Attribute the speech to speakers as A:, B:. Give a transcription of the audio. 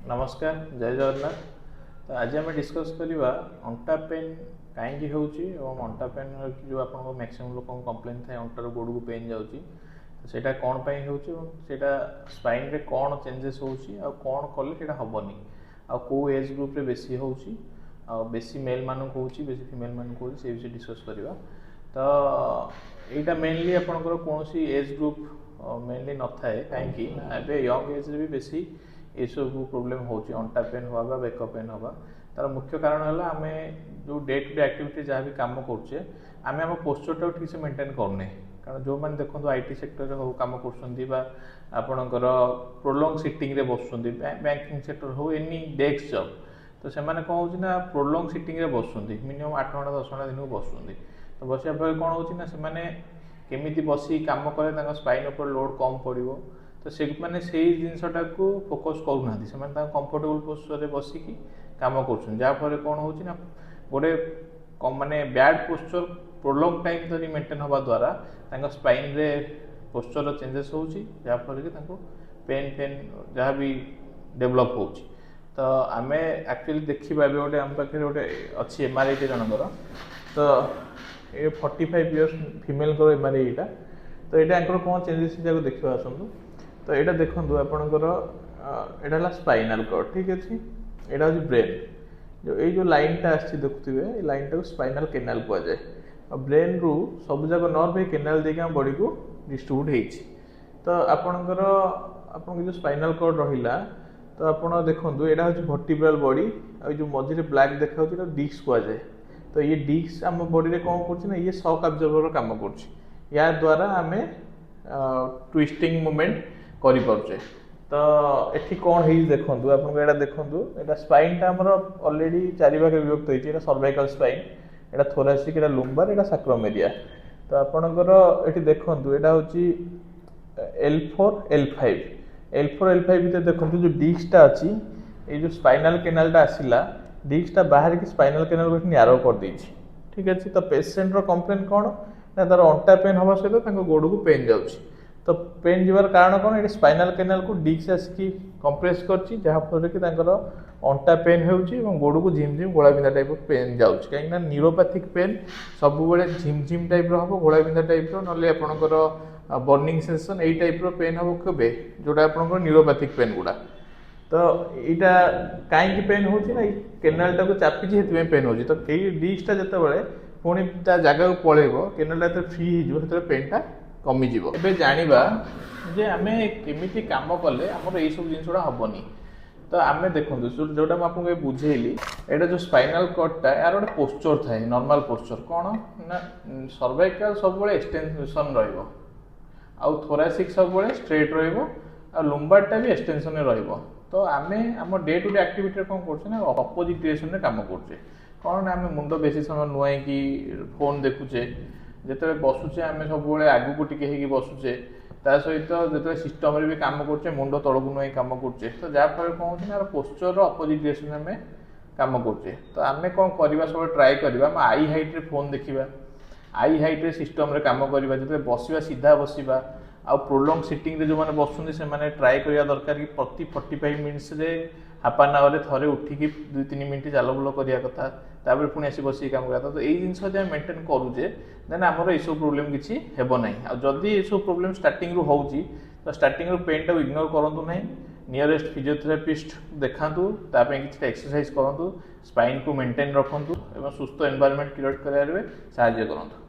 A: नमस्कार जय जगन्नाथ। तो आज आम डिस्कस करवा अंटा पेन कहीं अंटा पेन जो आप मैक्सिमम लोक कंप्लेन थाए अंटार गोड़ को पेन जाऊँगी तो सेटा कौन होटा स्पाइन रे कौन चेंजेस होन कले हेनी आउ एज ग्रुप रे बेसी होची बेसी मेल मानक होची बेसी फीमेल मानक होची से विषय डिस्कस करवा। तो यहाँ मेनली आपंकर कौन एज ग्रुप मेनली न थाए कहीं यंग एज रे भी बेसी ये सब प्रोब्लेम होची अंटा पेन हवा बेक पेन हवा तार मुख्य कारण है आम जो डे टू डे एक्टिविटी जहाँ भी कम करुचे आम आम पोस्चर ठीक से मेंटेन करने कारण जो मैंने देखो आईटी सेक्टर हो कम करपणकर प्रोलंग सिटिंग रे बस बैंकिंग सेक्टर हो एनी डेस्क जॉब तो से कौन हो प्रोलंग सिटिंग रे बस मिनिमम 8 घंटा 10 घंटा दिन को बस तो बस कौन हो केमी बस कम कले स्पाइन उपर लोड कम पड़ो तो से मैंने से जिनसटा को फोकस करूना से कंफर्टेबल पोस्चर बसिकी कम कर जहाँफल कौन हो गोटे माने बैड पोस्चर प्रोलंग टाइम धरी मेंटेन हवा द्वारा स्पाइन रे पोस्चर चेंजेस हो जहाँफल कि पेन फेन जहाँ भी डेभलप हो तो आम एक्चुअली देखा गोटे आम पाखे गोटे अच्छी एमआरआई जनकर तो ये 45 इयर्स फीमेल को एमआरआई तो यहाँ कौन चेंजेस देखा आसतु तो यहाँ देखो आपणकर यहाँ स्पाइनल कॉर्ड ठीक अच्छे यहाँ हूँ ब्रेन जो लाइनटा आसी देखुए लाइनटा को स्पाइनल केनाल कहुए ब्रेन रु सब जाक नर्व केनाल देके बॉडी को डिस्ट्रीब्यूट होती तो आपणकर आप जो स्पाइनल कॉर्ड रहा तो आप देखो यहाँ हूँ वर्टिब्रल बॉडी जो मझे ब्लैक देखा डिस्क कहुए तो ये डिस्क आम बॉडी में कौन कर ये शॉक अब्जॉर्बर काम कर या द्वारा आम ट्विस्टिंग मूवमेंट करें तो ये कौन है देखो आपको देखो यहाँ स्पाइन टा ऑलरेडी चारि भाग विभक्त होती सर्वाइकल स्पाइन यहाँ थोरासिक यहाँ लुम्बार यहाँ सैक्रम एरिया तो आपणकर ये देखो यहाँ हूँ L4 L5 L4 L5 भीतर देखो जो डिस्कटा अच्छी ये जो स्पाइनल केनालटा आसला डिस्कटा बाहर की स्पाइनल केनाल को न्यारो कर देछि ठीक अच्छे तो पेसेंट कंप्लेन कौन ना तार अंटा पेन हवा सहित गोड़ को पेन जाऊँगी तो पेन जीवार कारण कौन ये स्पाइनल केनाल को डिस्क आसिकी कंप्रेस करछि जहाँफल कि अंटा पेन हो गोड़ को झिम झिम घोड़ा बिंधा टाइप पेन जाऊँगी कहीं न्यूरोपैथिक पेन सब झिम झिम टाइप हम घोड़ा बिंधा टाइप ना आपणकर बर्निंग सेंसेशन यही टाइप पेन हम के जोटा आपंकर न्यूरोपैथिक पेन गुड़ा तो यहाँ कहीं पेन हो केनाल टाक चापी पेन हो तो कई डिस्कटा जिते पुणी जगह को पलैब केनाल फ्री हो पेनटा कमिज ए जाना जे आम केमी कम कले आमर यही सब जिनसा हेनी तो आम देखो जोटा मुझे बुझेली यहाँ जो स्पाइनल कॉर्डटा यार गोटे पोस्चर थाए नॉर्मल पोस्चर कौन ना सर्वाइकल सब एक्सटेंशन आउ थोरासिक सब स्ट्रेट लुम्बारटा भी एक्सटेंशन तो आम आम डे टू डे एक्टिविटी कौन कर अपोजिट डायरेक्शन में काम करचे कौन ना आम मुंड बेसी समय नुआई फोन देखुचे जिते बसुचे आम सब आगू को टिके बसुचे ता सहित जो सिस्टम भी कम करचे मुंड तलक नुआई कम करचे तो जहाँफल कौन हो पोस्चर अपोजिट डायरेक्शन में कम करचे तो आम कौन करवा सब ट्राए करवा आई हाइट रे फोन देखा आई हाइट रे सिस्टम रे काम करवा जो बसवा सीधा बसवा आउ प्रोलंग सिटिंग रे जो मैंने बसुँच से ट्राए करवा दरकार कि प्रति 45 मिनिट्स रे हाफ एन आवर थे उठिकी 2-3 मिनट चाल बुल करवा कथा तापर पुणी आसी बस काम करता तो यही जिन मेंटेन करुचे देन आमर ये सब प्रोब्लेम किसी हेब ना आदि ये सब प्रोब्लेम स्टार्टिंग हो तो स्टार्टिंग पेन टाक इग्नोर करूँ ना नियरेस्ट फिजियोथेरापिस्ट देखातु किसी एक्सरसाइज करूँ स्पाइन को मेंटेन रखु और सुस्थ एनवायरनमेंट क्रिएट कर साहाय्य करूँ।